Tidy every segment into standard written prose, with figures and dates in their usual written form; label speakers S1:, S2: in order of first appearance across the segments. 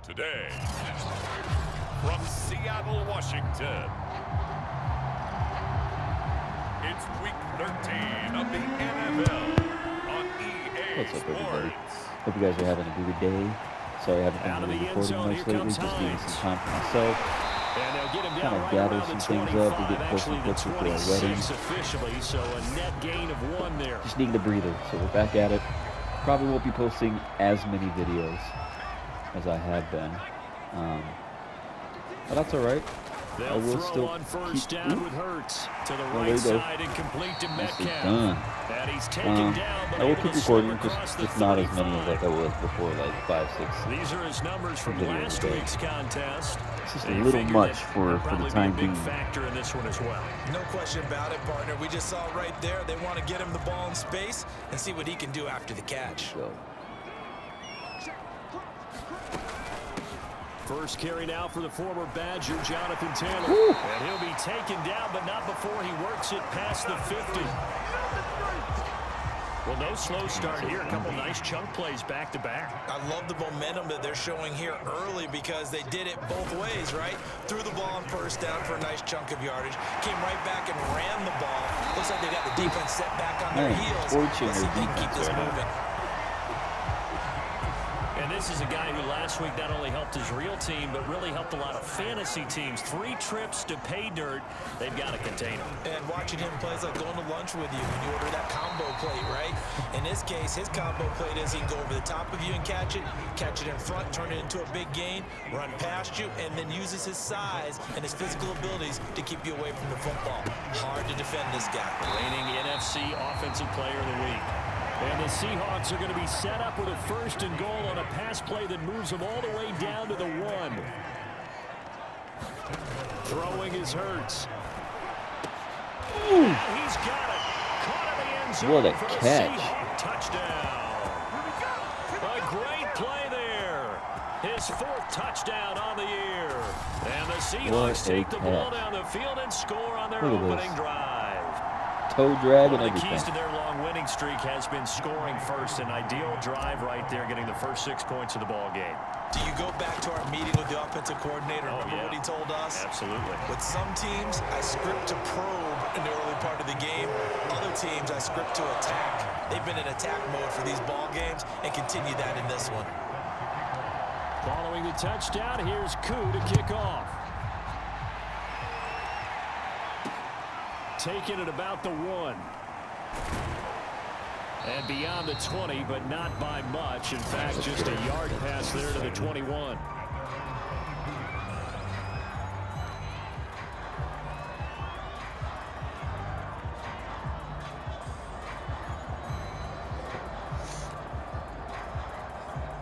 S1: Today, from Seattle, Washington, it's Week 13 of the NFL on EA
S2: What's up, everybody?
S1: Sports.
S2: Hope you guys are having a good day. Sorry I haven't been recording much lately, just needing some time for myself. Kind of gather some things up. We're getting closer and closer to our wedding.
S3: So a net gain of 1 there.
S2: Just needing a breather, so we're back at it. Probably won't be posting as many videos as I have been, but that's all right. I will still
S3: on first
S2: keep.
S3: Down with Hurts to the
S2: There
S3: right
S2: you go.
S3: side and complete to
S2: This is
S3: Metcalf.
S2: done.
S3: And he's taken down, but
S2: I will
S3: able
S2: keep
S3: to slip
S2: recording,
S3: across
S2: just
S3: the
S2: not as many as
S3: 35.
S2: like I was before, like 5, 6.
S3: These are his numbers from
S2: videos
S3: last
S2: a day.
S3: week's contest.
S2: It's just
S3: They
S2: a little
S3: figured
S2: much
S3: that
S2: for
S3: would
S2: the
S3: probably
S2: time
S3: be a
S2: being.
S3: big factor in this one as well.
S4: No question about it, partner. We just saw right there. They want to get him the ball in space and see what he can do after the catch.
S2: So,
S3: First carry now for the former Badger, Jonathan Taylor.
S2: Woo.
S3: And he'll be taken down, but not before he works it past the 50. Well, no slow start here. A couple nice chunk plays back-to-back.
S4: I love the momentum that they're showing here early because they did it both ways, right? Threw the ball on first down for a nice chunk of yardage. Came right back and ran the ball. Looks like they got the defense set back on their heels. Let's see if they can keep this moving.
S3: And this is a guy who last week not only helped his real team, but really helped a lot of fantasy teams. 3 trips to pay dirt. They've got to contain him.
S4: And watching him play is like going to lunch with you when you order that combo plate, right? In this case, his combo plate is he can go over the top of you and catch it in front, turn it into a big gain, run past you, and then uses his size and his physical abilities to keep you away from the football. Hard to defend this guy.
S3: Reigning NFC Offensive Player of the Week. And the Seahawks are going to be set up with a 1st and goal on a pass play that moves them all the way down to the 1. Throwing is Hurts. He's got it. Caught in the end zone.
S2: What a
S3: for the
S2: catch.
S3: Seahawk touchdown. A great play there. His 4th touchdown on the year. And the Seahawks take the ball down the field and score on their opening drive.
S2: toe drag
S3: One
S2: and
S3: of the
S2: everything.
S3: keys to their long winning streak has been scoring first. An ideal drive right there, getting the first 6 points of the ball game.
S4: Do you go back to our meeting with the offensive coordinator? Remember what he told us?
S3: Absolutely.
S4: With some teams, I script to probe in the early part of the game. Other teams, I script to attack. They've been in attack mode for these ball games and continue that in this one.
S3: Following the touchdown, here's Koo to kick off. Taking it about the 1. And beyond the 20, but not by much. In fact, just a yard pass there to the 21.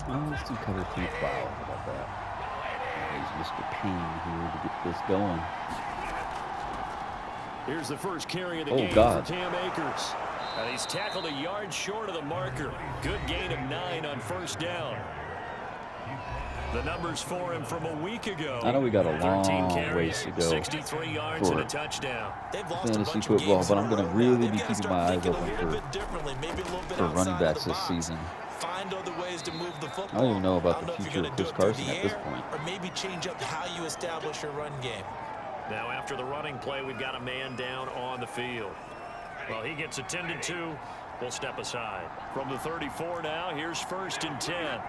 S2: Oh, let's do cover 3 foul. How about that? There's Mr. Payne here to get this going.
S3: Here's the first carry of the game
S2: God.
S3: for Cam Akers. And he's tackled a yard short of the marker. Good gain of 9 on first down. The numbers for him from a week ago.
S2: I know we got a
S3: 13
S2: long
S3: carries,
S2: ways to go
S3: 63 yards and a touchdown.
S4: They've lost
S2: fantasy
S4: a bunch
S2: football,
S4: of games
S2: but
S4: in
S2: I'm
S4: a
S2: going to
S4: row
S2: really
S4: now.
S2: be
S4: They've gotta
S2: keeping
S4: start
S2: my eyes
S4: thinking a
S2: open
S4: little bit differently, maybe a little bit
S2: for running
S4: outside of
S2: backs
S4: the
S2: this
S4: box.
S2: season.
S4: Find other ways to move the
S2: I
S4: football.
S2: don't even know about
S4: I
S2: the
S4: don't know if
S2: future
S4: you're
S2: of
S4: gonna
S2: Chris
S4: do it through
S2: Carson
S4: the
S2: at this
S4: air,
S2: point.
S4: or maybe change up how you establish your run game.
S3: Now after the running play, we've got a man down on the field. Well, he gets attended to. We'll step aside. From the 34 now, here's 1st and 10.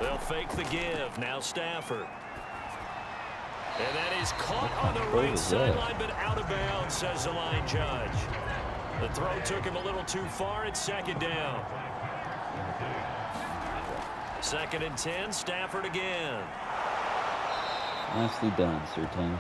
S3: They'll fake the give. Now Stafford. And that is caught on the right sideline, but out of bounds, says the line judge. The throw took him a little too far. It's 2nd down. 2nd and 10. Stafford again.
S2: Nicely done, Surtain.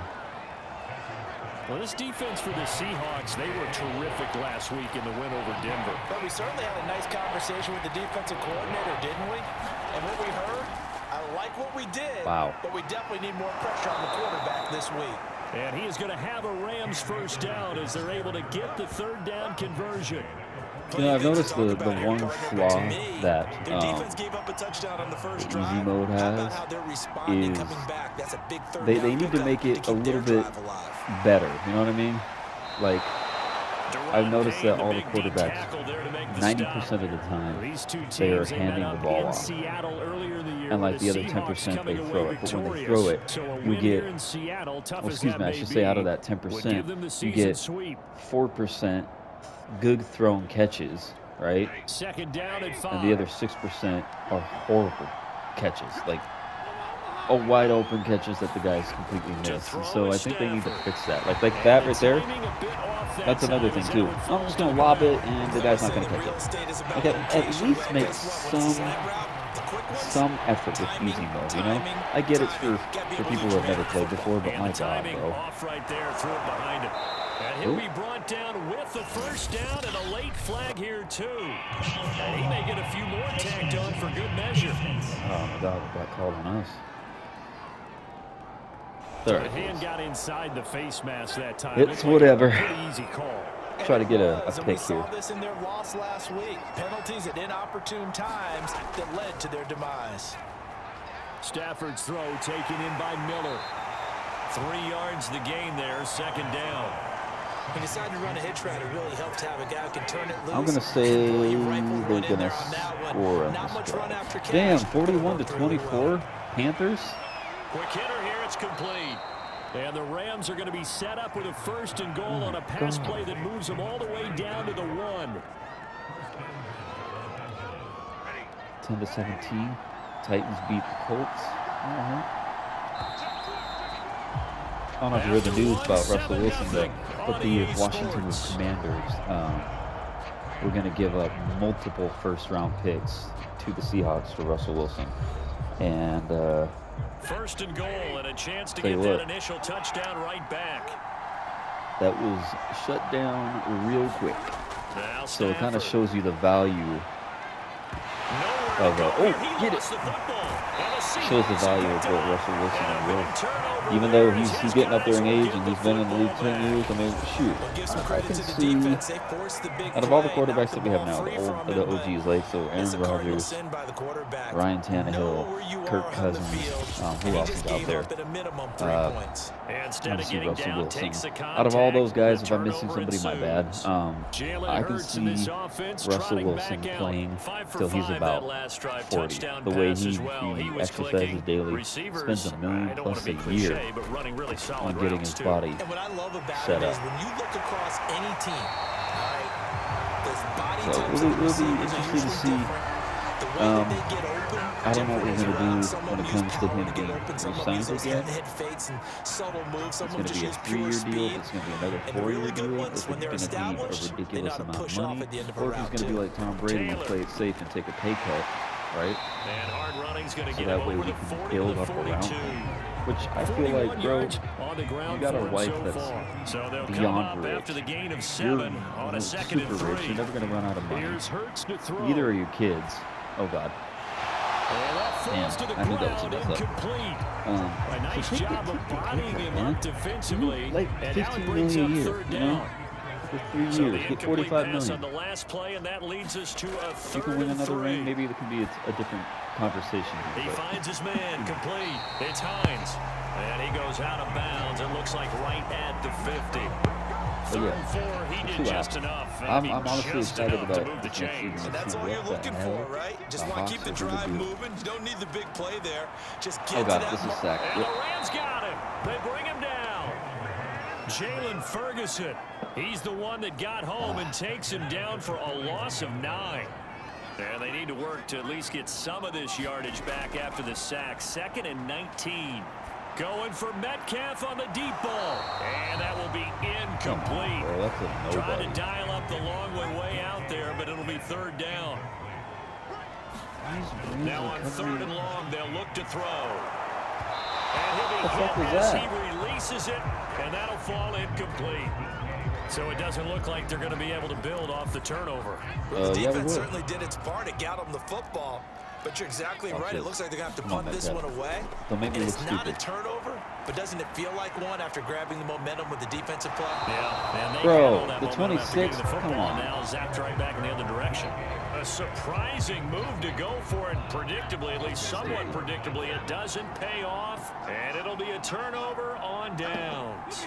S3: Well, this defense for the Seahawks, they were terrific last week in the win over Denver.
S4: But we certainly had a nice conversation with the defensive coordinator, didn't we? And what we heard, I like what we did, but we definitely need more pressure on the quarterback this week.
S3: And he is going to have a Rams 1st down as they're able to get the 3rd down conversion.
S2: You know, I've noticed the one flaw that easy mode has is they need to make it a little bit better. You know what I mean? Like, I've noticed that all the quarterbacks, 90% of the time, they are handing the ball off. And like the other 10%, they throw it. But when they throw it, you get, well, excuse me, I should say out of that 10%, you get 4% good thrown catches, right?
S3: Second down and 5.
S2: And the other 6% are horrible catches, like wide open catches that the guys completely miss. And so I think they need to fix that. Like that right there, that's another thing too. I'm just going to lob it and the guy's not going to catch it. Like at least make some effort with using those, you know? I get it's for people who have never played before, but my God, bro.
S3: And he'll be brought down with the first down and a late flag here too. And he may get a few more tacked on for good measure.
S2: Oh my God, got called on us.
S3: The hand got inside the face mask that time.
S2: It's whatever.
S3: Easy call.
S2: Try to get a pick
S4: here.
S2: here.
S4: This in their loss last week. Penalties at inopportune times that led to their demise.
S3: Stafford's throw taken in by Miller. 3 yards the gain there, second down.
S4: He decided to run a hitch route. It really helped to have a guy who can turn it loose.
S2: I'm going to say they're going to score on this drive. Damn, 41-24, Panthers.
S3: Quick hitter here, it's complete. And the Rams are going to be set up with a first and goal on a pass play that moves them all the way down to the 1.
S2: 10-17. Titans beat the Colts. I don't know if you heard the news about Russell Wilson, but the Washington Commanders were going to give up multiple first-round picks to the Seahawks for Russell Wilson. And
S3: first and goal and a chance to get that initial touchdown right back.
S2: That was shut down real quick. So it kind of shows you the value of get it. Shows the value of what Russell Wilson is. Even though he's getting up there in age and he's been in the league 10 years, I mean, shoot, I can see out of all the quarterbacks that we have now, the OGs, like so Aaron Rodgers, Ryan Tannehill, Kirk Cousins, who else is out there? Obviously Russell Wilson. Out of all those guys, if I'm missing somebody, my bad. I can see Russell Wilson playing till he's about 40. The way he exercises daily, spends $1 million plus a year on getting his body set up. So it'll be interesting to see. I don't know what we're going to do when it comes to him being re-signed again. It's going to be a 3-year deal. It's going to be another 4-year deal. It's going to need a ridiculous amount of money. Or if he's going to be like Tom Brady and play it safe and take a pay cut, right? So that way we can build up around him. Which I feel like, bro, you got a wife that's beyond rich. You're super rich. You're never going to run out of money. Neither are your kids. Oh, God. Damn, I knew that was a mess up.
S3: Nice job of bodying him up defensively.
S2: Like $15 million a year, you know? For 3 years, get $45 million. You can win another ring. Maybe it can be a different conversation.
S3: He finds his man complete. It's Hines. And he goes out of bounds. It looks like right at the 50.
S2: But yeah, I'm honestly excited about
S4: the chains. And that's all you're looking for, right? Just want to keep the drive moving. You don't need the big play there. Just get to that.
S2: This is sack.
S3: And the Rams got him. They bring him down. Jalen Ferguson. He's the one that got home and takes him down for a loss of 9. And they need to work to at least get some of this yardage back after the sack. 2nd and 19. Going for Metcalf on the deep ball. And that will be incomplete. Trying to dial up the long way out there, but it'll be 3rd down. Now on 3rd and long, they'll look to throw. And he'll be hit as he releases it, and that'll fall incomplete. So it doesn't look like they're going to be able to build off the turnover.
S4: Well, the defense certainly did its part. It got them the football. But you're exactly right. It looks like they're going to have to punt this one away.
S2: Don't make me look stupid.
S4: It's not a turnover, but doesn't it feel like one after grabbing the momentum with the defensive play?
S3: Yeah.
S2: Bro, the 26, come on.
S3: Now zapped right back in the other direction. A surprising move to go for it. Predictably, at least somewhat predictably, it doesn't pay off. And it'll be a turnover on downs.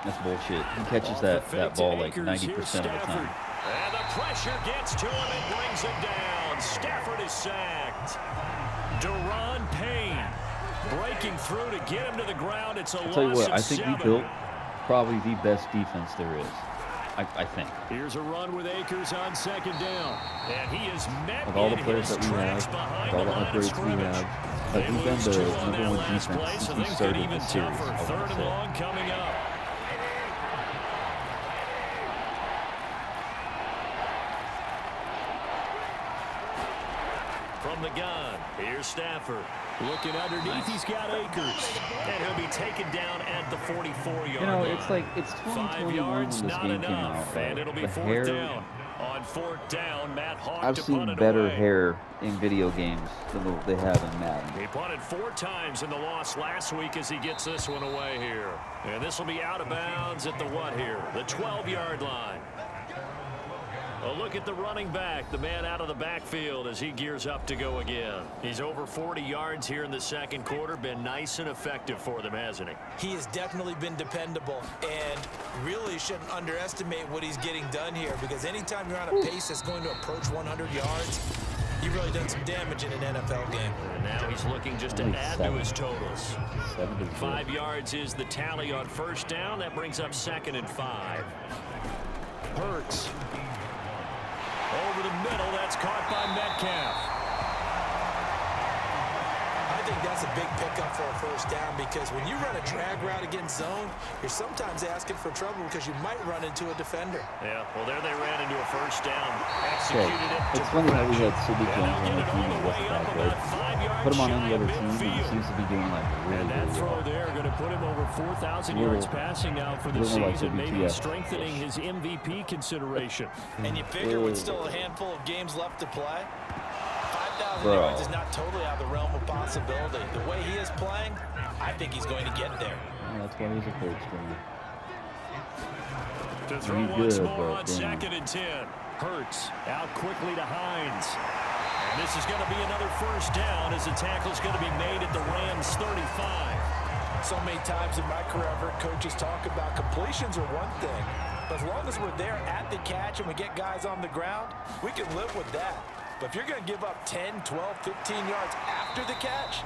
S2: That's bullshit. He catches that ball like 90% of the time.
S3: And the pressure gets to him and brings him down. Stafford is sacked. Deron Payne breaking through to get him to the ground. It's a loss of 7.
S2: I'll tell you what, I think we built probably the best defense there is. I think.
S3: Here's a run with Akers on 2nd down. And he is met
S2: with all the
S3: in
S2: players
S3: his
S2: that we
S3: tracks
S2: have,
S3: behind
S2: with all
S3: the
S2: the
S3: line of
S2: upgrades we
S3: scrimmage.
S2: have,
S3: They
S2: we've been
S3: lose
S2: the
S3: 2 on
S2: number
S3: that
S2: one
S3: last play,
S2: defense
S3: so
S2: since we
S3: things get
S2: started
S3: even
S2: the series.
S3: tougher.
S2: I
S3: 3rd
S2: would
S3: and
S2: say.
S3: long coming up. From the gun, here's Stafford. Looking underneath, he's got Akers. And he'll be taken down at the 44-yard line.
S2: You know, it's like, it's
S3: 5
S2: 2021
S3: yards,
S2: when this
S3: not
S2: game came
S3: enough.
S2: out, right?
S3: And it'll be
S2: The
S3: 4th
S2: hair,
S3: down. On 4th down, Matt Hawk
S2: I've
S3: to
S2: seen
S3: punt it
S2: better
S3: away.
S2: hair in video games than they have in Madden.
S3: He punted 4 times in the loss last week as he gets this one away here. And this will be out of bounds at the what here? The 12-yard line. A look at the running back, the man out of the backfield as he gears up to go again. He's over 40 yards here in the 2nd quarter. Been nice and effective for them, hasn't he?
S4: He has definitely been dependable, and really shouldn't underestimate what he's getting done here, because anytime you're on a pace that's going to approach 100 yards, you've really done some damage in an NFL game.
S3: And now he's looking just to add to his totals.
S2: 74.
S3: 5 yards is the tally on 1st down. That brings up 2nd and 5. Hurts. Over the middle, that's caught by Metcalf.
S4: I think that's a big pickup for a 1st down, because when you run a drag route against zone, you're sometimes asking for trouble because you might run into a defender.
S3: Yeah, well, there they ran into a 1st down. Executed it.
S2: It's funny how we had Sidney Jones on our team and wasn't that good. Put him on any other team and he seems to be doing like really,
S3: and that
S2: really
S3: throw
S2: well.
S3: there going to put him over 4,000 yards passing now for the season, maybe strengthening his MVP consideration.
S4: And you figure with still a handful of games left to play, 5,000 yards is not totally out of the realm of possibility. The way he is playing, I think he's going to get there.
S2: Yeah, that's why he's a 3rd stringer.
S3: To throw once more on 2nd and 10. Hurts out quickly to Hines. And this is going to be another 1st down as the tackle's going to be made at the Rams 35.
S4: So many times in my career, I've heard coaches talk about completions are one thing, but as long as we're there at the catch and we get guys on the ground, we can live with that. But if you're going to give up 10, 12, 15 yards after the catch,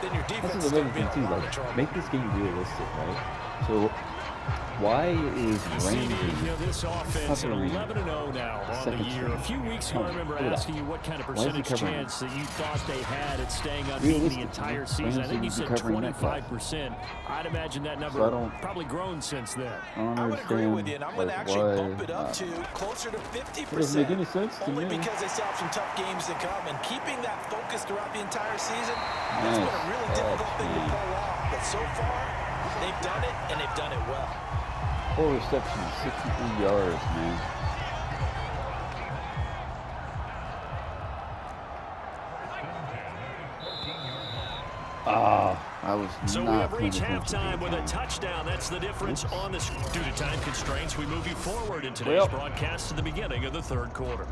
S4: then your defense is going to be in a lot of trouble.
S2: Make this game realistic, right? So why is Ramsey?
S3: This offense 11-0 now on the year. A few weeks ago, I remember asking you what kind of percentage chance that you thought they had at staying unbeaten the entire season. I think you said 25%. I'd imagine that number probably grown since then.
S4: I would agree with you, and I'm going to actually bump it up to closer to 50%.
S2: Doesn't make any sense to
S4: only
S2: me.
S4: because they still have some tough games to come, and keeping that focus throughout the entire season, that's been a really difficult thing to pull off. But so far, they've done it, and they've done it well.
S2: 4 receptions, 63 yards, man. I was
S3: so
S2: not
S3: we have reached
S2: paying
S3: halftime with a touchdown. That's the difference on this. Due to time constraints, we move you forward in today's broadcast to the beginning of the 3rd quarter.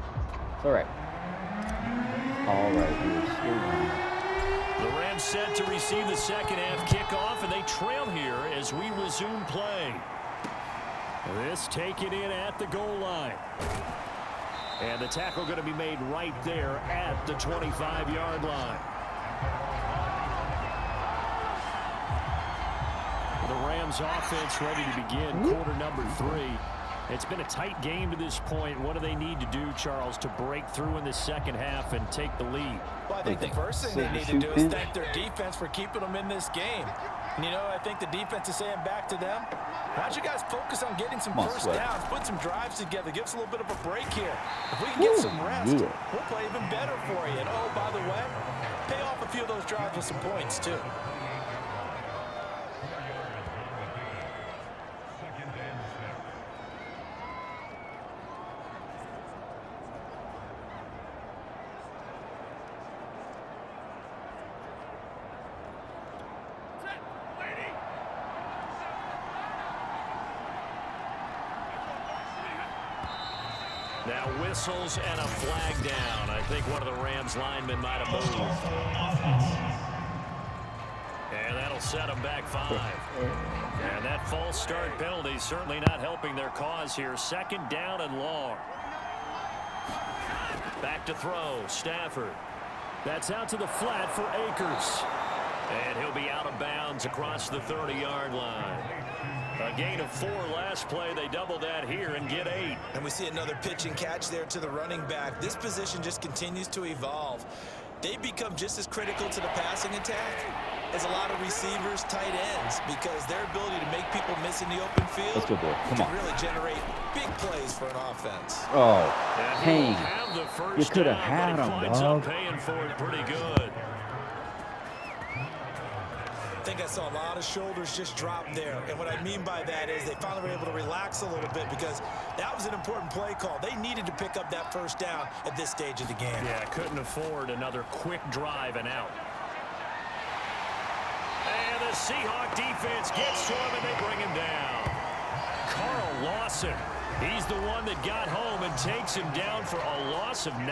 S2: All right. All right, we are still running.
S3: The Rams set to receive the 2nd half kickoff, and they trail here as we resume play. This taken in at the goal line. And the tackle going to be made right there at the 25-yard line. The Rams offense ready to begin quarter number 3. It's been a tight game to this point. What do they need to do, Charles, to break through in the 2nd half and take the lead?
S4: Well, I think the first thing they need to do is thank their defense for keeping them in this game. And, you know, I think the defense is saying back to them, why don't you guys focus on getting some first downs, put some drives together, give us a little bit of a break here. If we can get some rest, we'll play even better for you. And, oh, by the way, pay off a few of those drives with some points, too.
S3: Now whistles and a flag down. I think one of the Rams linemen might have moved. And that'll set them back 5. And that false start penalty certainly not helping their cause here. 2nd down and long. Back to throw. Stafford. That's out to the flat for Akers. And he'll be out of bounds across the 30-yard line. A gain of 4 last play. They double that here and get 8.
S4: And we see another pitch and catch there to the running back. This position just continues to evolve. They become just as critical to the passing attack as a lot of receivers, tight ends, because their ability to make people miss in the open field
S2: Let's go, boy. Come on.
S4: really generate big plays for an offense.
S2: Oh,
S3: Dang.
S2: You could have had him, dog.
S3: Paying for it pretty good.
S4: I think I saw a lot of shoulders just drop there. And what I mean by that is they finally were able to relax a little bit because that was an important play call. They needed to pick up that first down at this stage of the game.
S3: Yeah, couldn't afford another quick drive and out. And the Seahawk defense gets to him and they bring him down. Carl Lawson. He's the one that got home and takes him down for a loss of 9.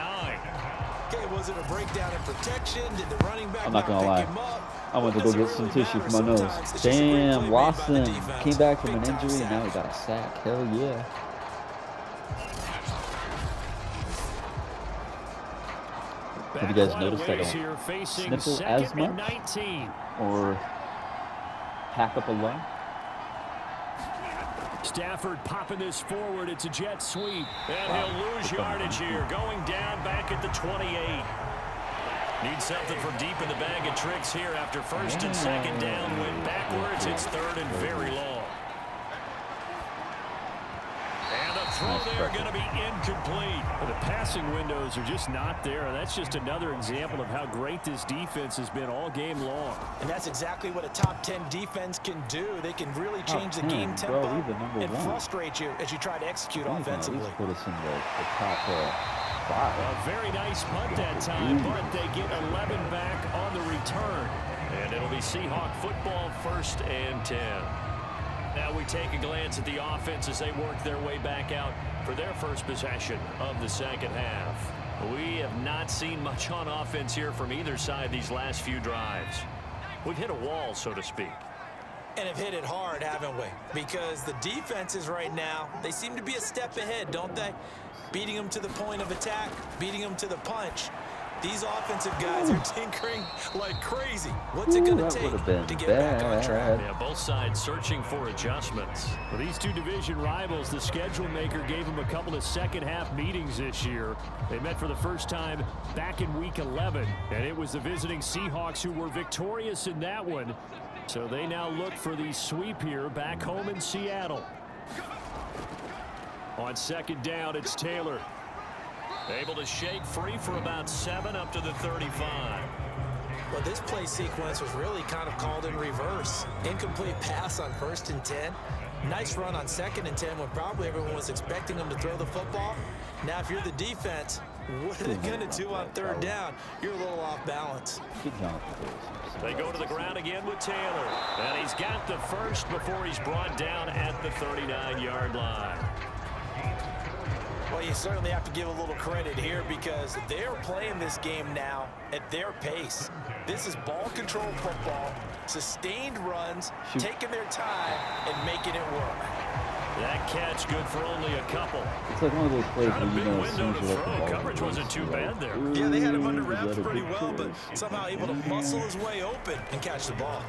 S4: Okay, was it a breakdown in protection? Did the running back
S2: I'm not gonna lie.
S4: pick him up?
S2: I went to go get some tissue for my nose. Damn, Lawson came back from an injury and now he got a sack. Hell yeah. Have you guys noticed I don't sniffle as much or hack up a lung?
S3: Stafford popping this forward. It's a jet sweep. And he'll lose yardage here. Going down back at the 28. Needs something from deep in the bag of tricks here after 1st and 2nd down. Went backwards. It's 3rd and very long. And the throw there going to be incomplete. The passing windows are just not there. That's just another example of how great this defense has been all game long.
S4: And that's exactly what a top 10 defense can do. They can really change the game tempo and frustrate you as you try to execute offensively.
S2: Put us in the top 5.
S3: A very nice punt that time, but they get 11 back on the return. And it'll be Seahawk football 1st and 10. Now we take a glance at the offense as they work their way back out for their first possession of the 2nd half. We have not seen much on offense here from either side these last few drives. We've hit a wall, so to speak.
S4: And have hit it hard, haven't we? Because the defenses right now, they seem to be a step ahead, don't they? Beating them to the point of attack, beating them to the punch. These offensive guys are tinkering like crazy. What's it going to take to get back on track?
S3: Yeah, both sides searching for adjustments. For these two division rivals, the schedule maker gave them a couple of 2nd half meetings this year. They met for the first time back in Week 11, and it was the visiting Seahawks who were victorious in that one. So they now look for the sweep here back home in Seattle. On 2nd down, it's Taylor. Able to shake free for about 7 up to the 35.
S4: Well, this play sequence was really kind of called in reverse. Incomplete pass on 1st and 10. Nice run on 2nd and 10 when probably everyone was expecting them to throw the football. Now, if you're the defense, what are they going to do on 3rd down? You're a little off balance.
S3: They go to the ground again with Taylor. And he's got the first before he's brought down at the 39-yard line.
S4: Well, you certainly have to give a little credit here because they're playing this game now at their pace. This is ball control football, sustained runs, taking their time, and making it work.
S3: That catch good for only a couple.
S2: It's like one of those plays where you know as soon as you let the ball
S3: coverage wasn't too bad there.
S4: Yeah, they had him under wraps pretty well, but somehow able to muscle his way open and catch the ball.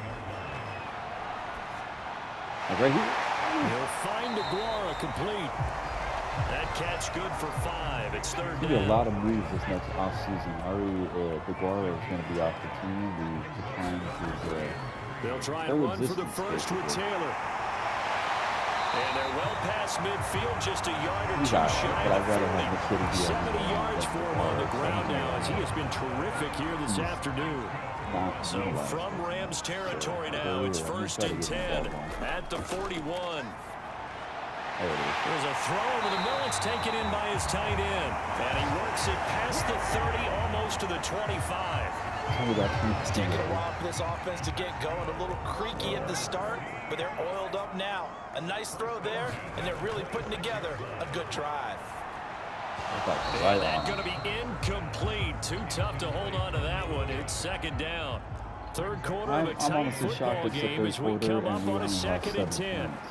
S2: Like right here.
S3: He'll find DeGuara complete. That catch good for 5. It's 3rd down.
S2: There'll be a lot of moves this next offseason. DeGuara is going to be off the team. The decline is
S3: they'll try and run for the first with Taylor. And they're well past midfield, just a yard or two shy of 30. 70 yards for him on the ground now as he has been terrific here this afternoon. So from Rams territory now, it's 1st and 10 at the 41. There's a throw over the middle. It's taken in by his tight end. And he works it past the 30, almost to the 25.
S4: It's taking a while for this offense to get going. A little creaky at the start, but they're oiled up now. A nice throw there, and they're really putting together a good drive.
S3: And that's going to be incomplete. Too tough to hold on to that one. It's 2nd down. third quarter
S2: I'm
S3: of a tight
S2: honestly shocked
S3: football
S2: it's the
S3: game
S2: third
S3: as we
S2: quarter
S3: come
S2: and
S3: up
S2: we
S3: on
S2: only
S3: a
S2: have
S3: 2nd and 10.
S2: points.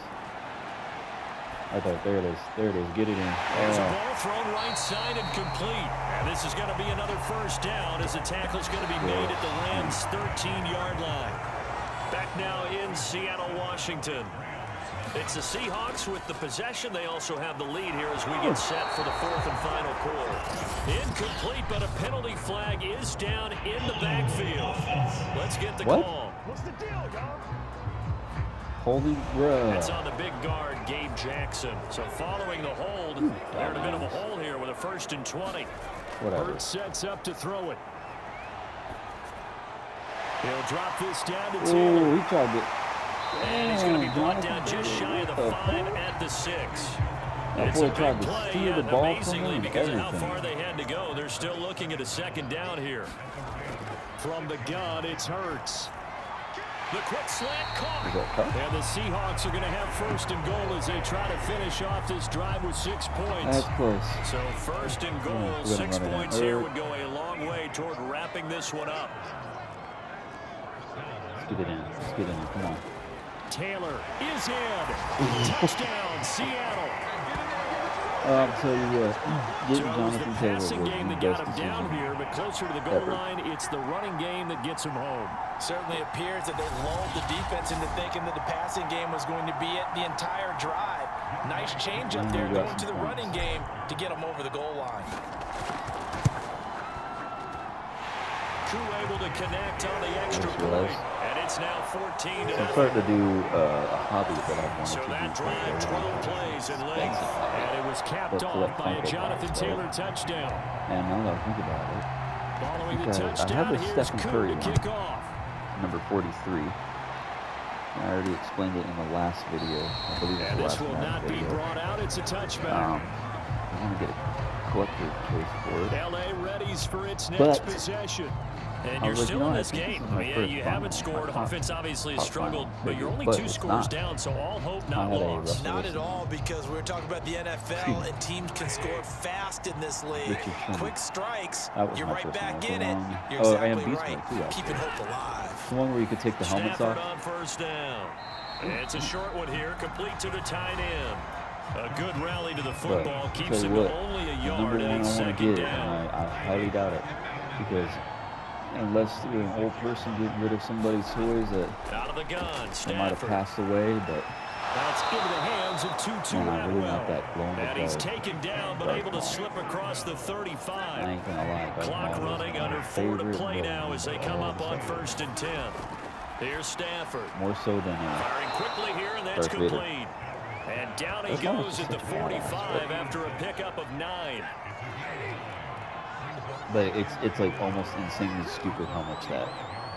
S2: I thought, there it is. There it is. Get it in.
S3: There's a ball thrown right side and complete. And this is going to be another first down as the tackle's going to be made at the Rams' 13-yard line. Back now in Seattle, Washington. It's the Seahawks with the possession. They also have the lead here as we get set for the 4th and final quarter. Incomplete, but a penalty flag is down in the backfield. Let's get the call. What's the deal, dog?
S2: Holy bruh.
S3: It's on the big guard, Gabe Jackson. So following the hold, they're in a bit of a hole here with a 1st and 20.
S2: Whatever.
S3: Hurts sets up to throw it. He'll drop this down to 2.
S2: Oh, he tried it.
S3: And he's going to be brought down just shy of the 5 at the 6.
S2: That
S3: It's
S2: boy
S3: a
S2: tried
S3: big
S2: to
S3: play,
S2: steal the ball from
S3: amazingly,
S2: him
S3: because
S2: and
S3: of how
S2: everything.
S3: far they had to go. They're still looking at a 2nd down here. From the gun, it's Hurts. The quick slant caught. And the Seahawks are going to have 1st and goal as they try to finish off this drive with 6 points.
S2: That's close.
S3: So 1st and goal, 6 points here would go a long way toward wrapping this one up.
S2: Let's get it in. Let's get it in. Come on.
S3: Taylor is in. Touchdown, Seattle.
S2: I'll tell you what. Getting
S3: So it was the
S2: Jonathan Taylor
S3: passing
S2: was
S3: game
S2: the
S3: that
S2: best
S3: got him
S2: decision
S3: down here, but closer to the goal
S2: ever.
S3: line, it's the running game that gets him home.
S4: Certainly appears that they lulled the defense into thinking that the passing game was going to be it the entire drive. Nice change up there going to the running game to get them over the goal line.
S3: Crew able to connect on the extra point, and it's now 14 to
S2: I'm starting to do a hobby that I've wanted
S3: So
S2: to
S3: that
S2: do.
S3: drive, 12 plays in length, and it was capped off by a Jonathan Taylor touchdown.
S2: And now that I think about it,
S3: Following the
S2: because I
S3: touchdown,
S2: have a
S3: here's
S2: Stephen
S3: Crew
S2: Curry
S3: to kick off.
S2: number 43. I already explained it in the last video. I believe it's
S3: And
S2: the
S3: this
S2: last
S3: will not be
S2: video.
S3: brought out. It's a touchback.
S2: I want to get a collector's case for it.
S3: LA readies for its next
S2: But
S3: possession. And
S2: I
S3: you're
S2: was like,
S3: still
S2: you know,
S3: in
S2: I
S3: this
S2: think this
S3: game.
S2: is my
S3: Yeah,
S2: first
S3: you
S2: final.
S3: haven't scored.
S2: My
S3: Offense obviously has
S2: top
S3: struggled,
S2: final,
S3: but you're only
S2: but
S3: 2
S2: it's
S3: scores
S2: not.
S3: down, so all hope not
S2: I had a
S3: lost.
S2: Russell
S4: Not at
S2: Wilson.
S4: all, because we're talking about the NFL, and teams can score fast in this league.
S2: Richard Sherman.
S4: Quick strikes,
S2: That was
S4: you're
S2: my
S4: right
S2: first
S4: back
S2: one.
S4: in it.
S2: Wrong.
S4: You're
S2: Oh, and
S4: exactly
S2: Beast
S4: right.
S2: Mode, too, actually.
S4: Keeping hope alive.
S2: The one where you could take the helmets
S3: Stafford
S2: off.
S3: on 1st down. It's a short one here, complete to the tight end. A good rally to the football,
S2: But
S3: keeps
S2: tell
S3: him
S2: you
S3: to
S2: what,
S3: only a
S2: the
S3: yard,
S2: number
S3: and
S2: one
S3: it's
S2: I want to
S3: 2nd
S2: get,
S3: down.
S2: and I highly doubt it, because unless you're an old person getting rid of somebody's toys that
S3: Out of the gun,
S2: they might have
S3: Stafford.
S2: passed away, but
S3: That's into the hands of Tutu
S2: man, I really
S3: Atwell.
S2: want that blown
S3: And he's
S2: up
S3: taken down, but
S2: dark
S3: able to
S2: ball.
S3: slip across the
S2: I
S3: 35.
S2: ain't gonna lie. Dark
S3: Clock
S2: ball is
S3: running
S2: my
S3: under 4 to
S2: favorite
S3: play
S2: ball
S3: now as they
S2: of
S3: come
S2: all
S3: up on
S2: time.
S3: 1st and 10. Here's Stafford.
S2: More so than
S3: Firing quickly here, and that's
S2: Darth Vader.
S3: complete. And down he
S2: That's not
S3: goes at the
S2: such a bad
S3: 45 after a pickup of 9.
S2: but it's like almost insanely stupid how much that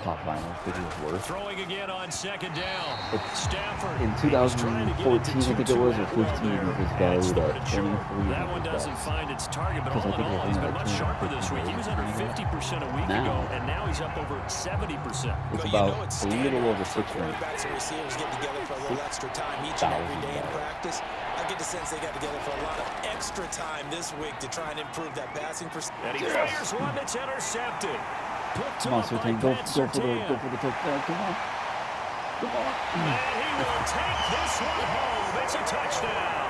S2: pop vinyl figure is worth.
S3: Throwing again on 2nd down.
S2: It's-
S3: Stafford.
S2: In
S3: he was trying to get it to
S2: 2014, I think it
S3: Tutu
S2: was, or
S3: Atwell
S2: 15,
S3: there,
S2: it was
S3: and
S2: valued
S3: stopped
S2: at
S3: it short.
S2: $23.
S3: That one doesn't find its target, but
S2: Because
S3: all
S2: I
S3: in
S2: think it
S3: all,
S2: was
S3: he's been
S2: like
S3: much sharper this
S2: 250
S3: week. He was under 50% a week
S2: Now-
S3: ago, and now he's up over 70%.
S2: It's
S4: But
S2: about
S4: you know it's
S2: a little
S4: standard
S2: over
S4: for
S2: 6 grand.
S4: quarterbacks and receivers get together for a little extra time each and every day in
S2: $1,000.
S4: practice. I get the sense they got together for a lot of extra time this week to try and improve that passing percentage.
S3: And he fires one that's intercepted. Picked
S2: Come on,
S3: up by
S2: Surtain, go
S3: Pat
S2: for the
S3: Surtain.
S2: touchdown. Come on. Come on.
S3: And he will take this one home. It's a touchdown.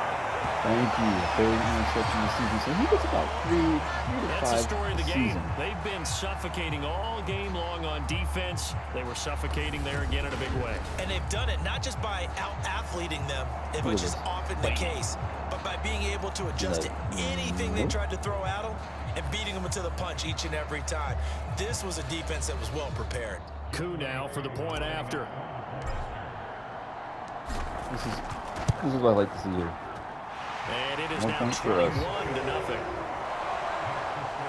S2: Thank you. Third interception this season. So he gets about 3 to
S3: That's the
S2: 5
S3: story of the
S2: a
S3: game.
S2: season.
S3: They've been suffocating all game long on defense. They were suffocating there again in a big way.
S4: And they've done it not just by out-athleting them, which is often the case, but by being able to adjust to anything they tried to throw at them and beating them into the punch each and every time. This was a defense that was well prepared.
S3: Coup now for the point after.
S2: This is what I like to see here.
S3: And it is
S2: 1
S3: now
S2: point for us.
S3: 21-0.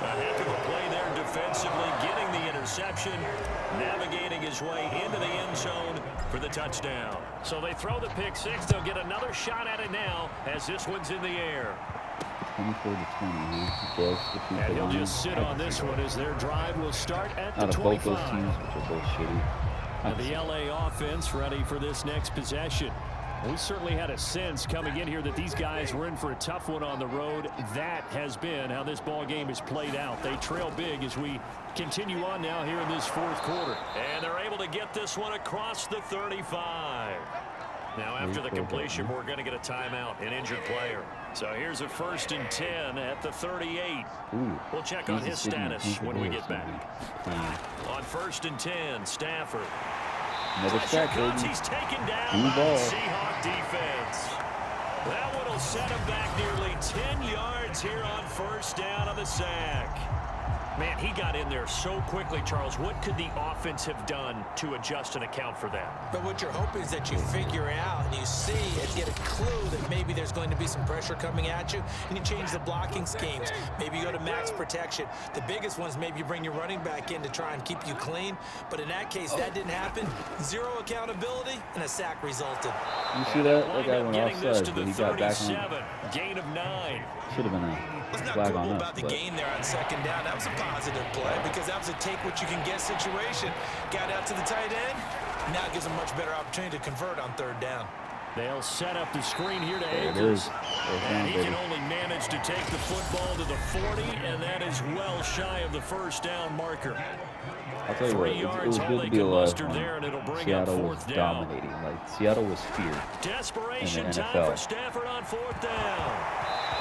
S3: A heck of a play there defensively, getting the interception, navigating his way into the end zone for the touchdown. So they throw the pick six. They'll get another shot at it now as this one's in the air.
S2: 24 to 20. He does defeat
S3: And
S2: the
S3: he'll
S2: Lions.
S3: just sit on this one as their drive will start at the
S2: Out of both those
S3: 25.
S2: teams, which are both shitty.
S3: And the LA offense ready for this next possession. We certainly had a sense coming in here that these guys were in for a tough one on the road. That has been how this ball game has played out. They trail big as we continue on now here in this fourth quarter. And they're able to get this one across the 35. Now after the completion, we're going to get a timeout, an injured player. So here's a 1st and 10 at the 38. We'll check on his status when we get back. On 1st and 10, Stafford.
S2: Another sack, baby.
S3: He's taken down by Seahawk defense. That one will set him back nearly 10 yards here on 1st down on the sack. Man, he got in there so quickly, Charles. What could the offense have done to adjust and account for that?
S4: But what you're hoping is that you figure out and you see and get a clue that maybe there's going to be some pressure coming at you, and you change the blocking schemes. Maybe you go to max protection. The biggest ones, maybe you bring your running back in to try and keep you clean. But in that case, that didn't happen. Zero accountability, and a sack resulted.
S2: You see that? That guy went offside, but he got back on.
S3: Gain of 9.
S2: Should have been a
S4: Let's not
S2: flag
S4: quibble
S2: on
S4: about
S2: us.
S4: the gain there on 2nd down. That was a positive play because that was a take-what-you-can-get situation. Got out to the tight end. Now it gives them much better opportunity to convert on 3rd down.
S3: They'll set up the screen here to Akers. And he can only manage to take the football to the 40, and that is well shy of the 1st down marker.
S2: I'll tell you what, it was good to be alive when Seattle was dominating. Like, Seattle was feared
S3: Desperation
S2: in the
S3: time for
S2: NFL.
S3: Stafford on 4th down.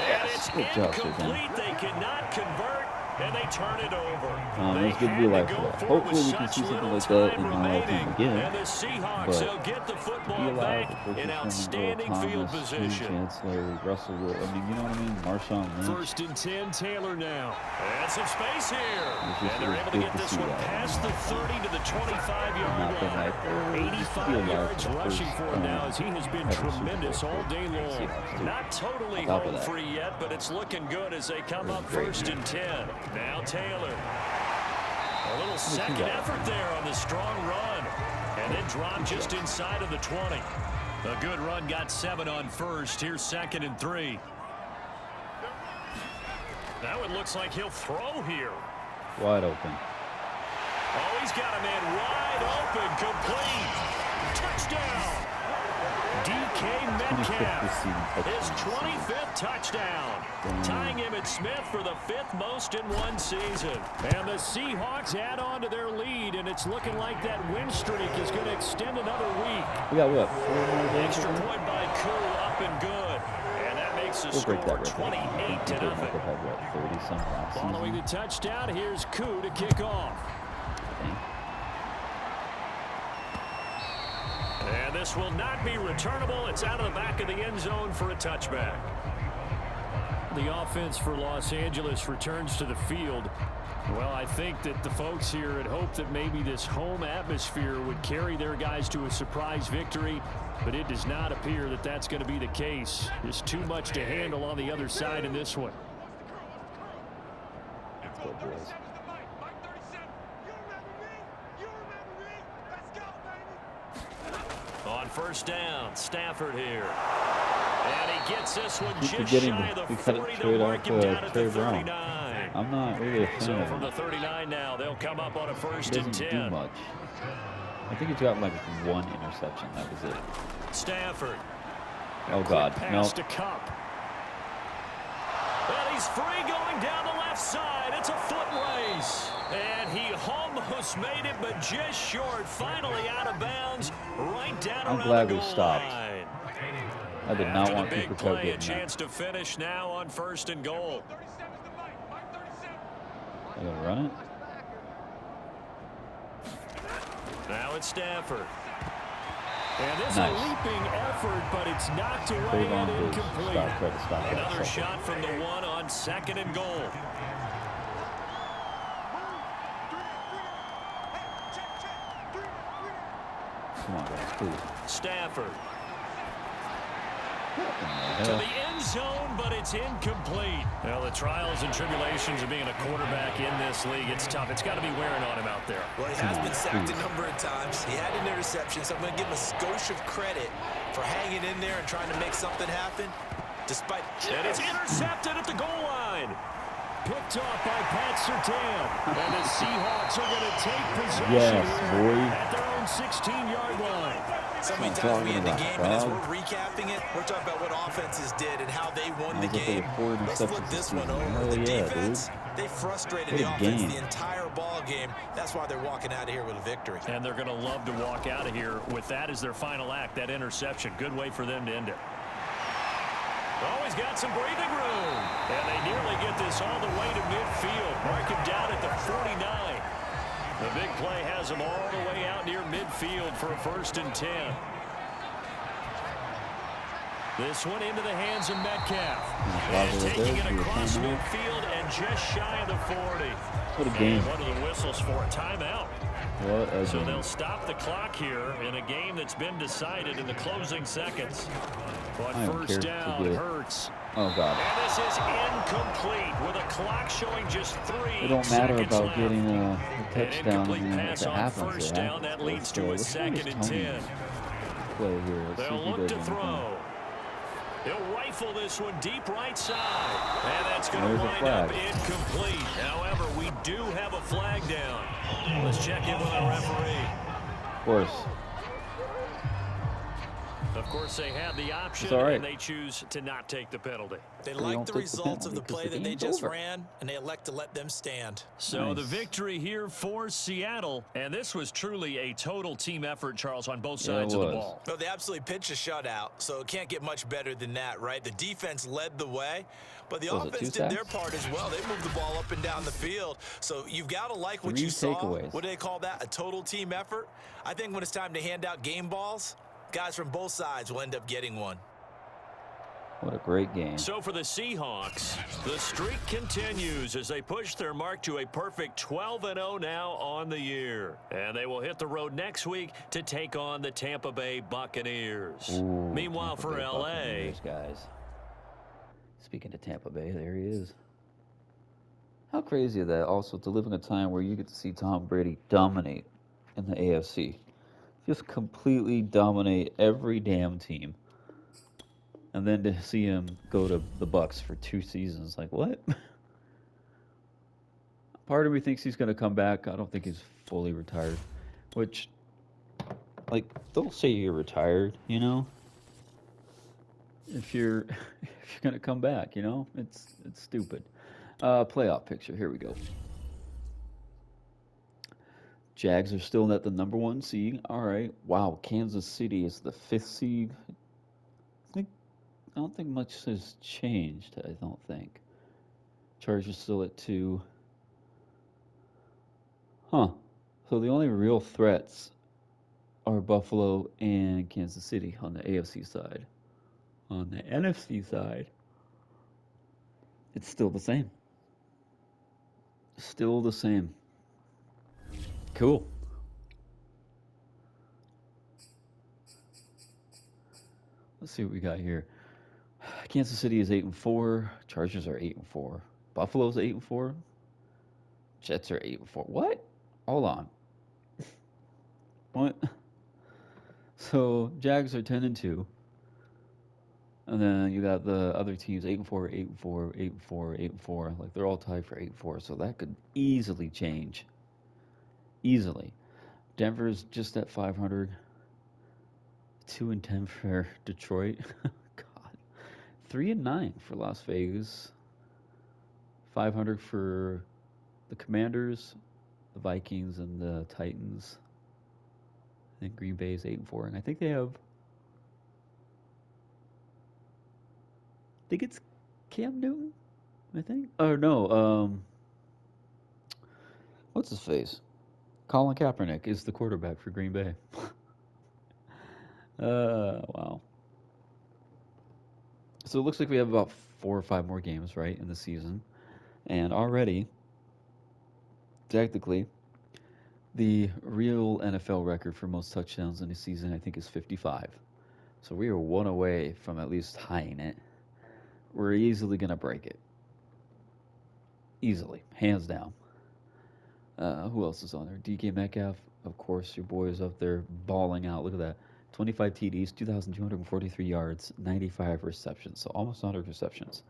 S3: And it's incomplete. They cannot convert, and they turn it over.
S2: It's good to be alive for that. Hopefully we can see something like that in my lifetime again.
S3: And the Seahawks will get the football back in outstanding field position.
S2: Chancellor, Russell, I mean, you know what I mean? Marshawn Lynch.
S3: 1st and 10, Taylor now. And some space here. And they're able to get this one past the 30 to the 25-yard line. 85 yards rushing for him now as he has been tremendous all day long. Not totally home free yet, but it's looking good as they come up 1st and 10. Now Taylor. A little second effort there on the strong run. And then drop just inside of the 20. A good run, got 7 on 1st. Here's 2nd and 3. Now it looks like he'll throw here.
S2: Wide open.
S3: Oh, he's got a man wide open, complete. Touchdown. DK Metcalf, his 25th touchdown, tying him at Smith for the 5th most in one season. And the Seahawks add on to their lead, and it's looking like that win streak is going to extend another week.
S2: We got what? 4 more games?
S3: Extra point by Koo, up and good. And that makes the score 28-0. Following the touchdown, here's Koo to kick off. And this will not be returnable. It's out of the back of the end zone for a touchback. The offense for Los Angeles returns to the field. Well, I think that the folks here had hoped that maybe this home atmosphere would carry their guys to a surprise victory, but it does not appear that that's going to be the case. There's too much to handle on the other side in this one. On 1st down, Stafford here. And he gets this one just shy of the 40. They'll mark him down at the 39.
S2: I'm not really a fan
S3: So
S2: of
S3: from the 39 now, they'll come up on a 1st and 10.
S2: He doesn't do much. I think he's got like 1 interception. That was it.
S3: Stafford.
S2: Oh, God. No.
S3: Pass to Cup. And he's free going down the left side. It's a foot race. And he almost made it, but just short. Finally out of bounds. Right down around the goal line. I'm glad we stopped.
S2: I did not want
S3: big
S2: to
S3: play, a chance to finish now on 1st and goal.
S2: Are you going to run it?
S3: Now it's Stafford. And this is a leaping effort, but it's knocked away and incomplete. Another shot from the 1 on 2nd and goal.
S2: Come on, guys, please.
S3: Stafford. To the end zone, but it's incomplete. Well, the trials and tribulations of being a quarterback in this league, it's tough. It's got to be wearing on him out there.
S4: Well, he has been sacked a number of times. He had an interception, so I'm going to give him a skosh of credit for hanging in there and trying to make something happen. Despite...
S3: And it's intercepted at the goal line. picked off by Pat Surtain. And the Seahawks are going to take possession
S2: Yes,
S3: here
S2: boy.
S3: at their own 16-yard line.
S4: So many times we end the game, and as we're recapping it, we're talking about what offenses did and how they won the game. Let's flip this one over. The defense, they frustrated the offense the entire ball game. That's why they're walking out of here with a victory.
S3: And they're going to love to walk out of here with that as their final act, that interception. Good way for them to end it. Oh, he's got some breathing room. And they nearly get this all the way to midfield. Mark him down at the 49. The big play has him all the way out near midfield for a 1st and 10. This one into the hands of Metcalf. And taking it across midfield and just shy of the 40.
S2: What a game.
S3: And what are the whistles for? A timeout.
S2: What a
S3: So
S2: game.
S3: they'll stop the clock here in a game that's been decided in the closing seconds. But first down hurts.
S2: Oh, God.
S3: And this is incomplete with a clock showing just 3
S2: It don't matter
S3: seconds
S2: about
S3: left.
S2: getting a
S3: An
S2: touchdown.
S3: incomplete
S2: If
S3: pass
S2: it
S3: on
S2: happens,
S3: first
S2: it
S3: down.
S2: happens.
S3: That leads
S2: So
S3: to a
S2: let's see
S3: 2nd
S2: this
S3: and
S2: Tony
S3: 10.
S2: play here. Let's see
S3: They'll
S2: if he
S3: look
S2: does
S3: to
S2: anything.
S3: throw. He'll rifle this one deep right side. And that's going to
S2: There's a
S3: wind up
S2: flag.
S3: incomplete. However, we do have a flag down. Let's check in with our referee.
S2: Of course.
S3: Of course, they have the option,
S2: It's all right.
S3: and they choose to not take the penalty.
S4: They
S2: don't
S4: like the
S2: take the
S4: results of the
S2: penalty 'cause
S4: play
S2: the
S4: that they
S2: game's
S4: just
S2: over.
S4: ran, and they elect to let them stand.
S3: So the
S2: Nice.
S3: victory here for Seattle, and this was truly a total team effort, Charles, on both
S2: Yeah, it
S3: sides of the
S2: was.
S3: ball.
S4: No, they absolutely pitched a shutout, so it can't get much better than that, right? The defense led the way, but the
S2: Was it
S4: offense
S2: 2
S4: did their
S2: sacks?
S4: part as well. They moved the ball up and down the field, so you've got to like what
S2: 3
S4: you saw.
S2: takeaways.
S4: What do they call that? A total team effort? I think when it's time to hand out game balls, guys from both sides will end up getting one.
S2: What a great game.
S3: So for the Seahawks, the streak continues as they push their mark to a perfect 12-0 now on the year. And they will hit the road next week to take on the Tampa Bay Buccaneers.
S2: Ooh,
S3: Meanwhile,
S2: Tampa
S3: for
S2: Bay
S3: L.A.,
S2: Buccaneers, guys. Speaking of Tampa Bay, there he is. How crazy is that also to live in a time where you get to see Tom Brady dominate in the AFC. Just completely dominate every damn team. And then to see him go to the Bucs for 2 seasons, like what? Part of me thinks he's going to come back. I don't think he's fully retired. Which, like, don't say you're retired, you know? If you're going to come back, you know? It's stupid. Playoff picture. Here we go. Jags are still at the number 1 seed. All right. Wow. Kansas City is the 5th seed. I don't think much has changed, I don't think. Chargers still at 2. Huh. So the only real threats are Buffalo and Kansas City on the AFC side. On the NFC side, it's still the same. Still the same. Cool. Let's see what we got here. Kansas City is 8-4. Chargers are 8-4. Buffalo's 8-4. Jets are 8-4. What? Hold on. What? So Jags are 10-2. And then you got the other teams 8-4, 8-4, 8-4, 8-4. Like they're all tied for 8-4. So that could easily change. Easily. Denver's just at 500. 2-10 for Detroit. 3-9 for Las Vegas. 500 for the Commanders, the Vikings, and the Titans. I think Green Bay is 8-4, and I think they have. I think it's Cam Newton. I think. Oh no. What's his face? Colin Kaepernick is the quarterback for Green Bay. Wow. So it looks like we have about 4 or 5 more games, right, in the season. And already, technically, the real NFL record for most touchdowns in a season, I think, is 55. So we are 1 away from at least tying it. We're easily going to break it. Easily. Hands down. Who else is on there? DK Metcalf. Of course, your boy is up there balling out. Look at that. 25 TDs, 2,243 yards, 95 receptions. So almost 100 receptions.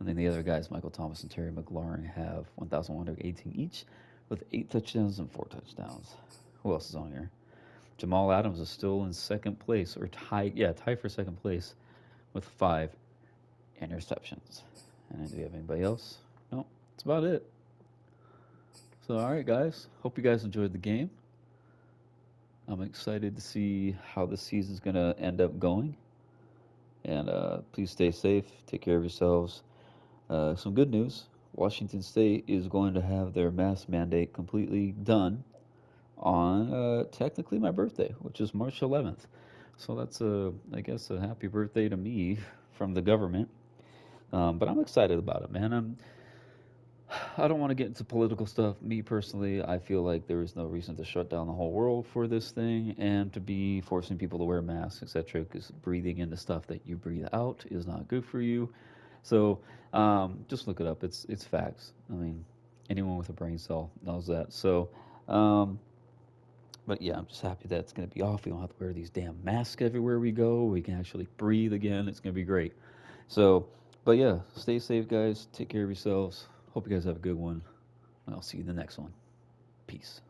S2: And then the other guys, Michael Thomas and Terry McLaurin, have 1,118 each, with 8 touchdowns and 4 touchdowns. Who else is on here? Jamal Adams is still in second place, or tied for second place, with 5 interceptions. And do we have anybody else? No, that's about it. So, all right, guys. Hope you guys enjoyed the game. I'm excited to see how the season's going to end up going. And please stay safe. Take care of yourselves. Some good news. Washington State is going to have their mask mandate completely done on technically my birthday, which is March 11th. So that's I guess, a happy birthday to me from the government. But I'm excited about it, man. I don't want to get into political stuff. Me personally, I feel like there is no reason to shut down the whole world for this thing and to be forcing people to wear masks, etc. Because breathing in the stuff that you breathe out is not good for you. So just look it up. It's facts. I mean, anyone with a brain cell knows that. So, but yeah, I'm just happy that it's going to be off. We don't have to wear these damn masks everywhere we go. We can actually breathe again. It's going to be great. So, but yeah, stay safe, guys. Take care of yourselves. Hope you guys have a good one. And I'll see you in the next one. Peace.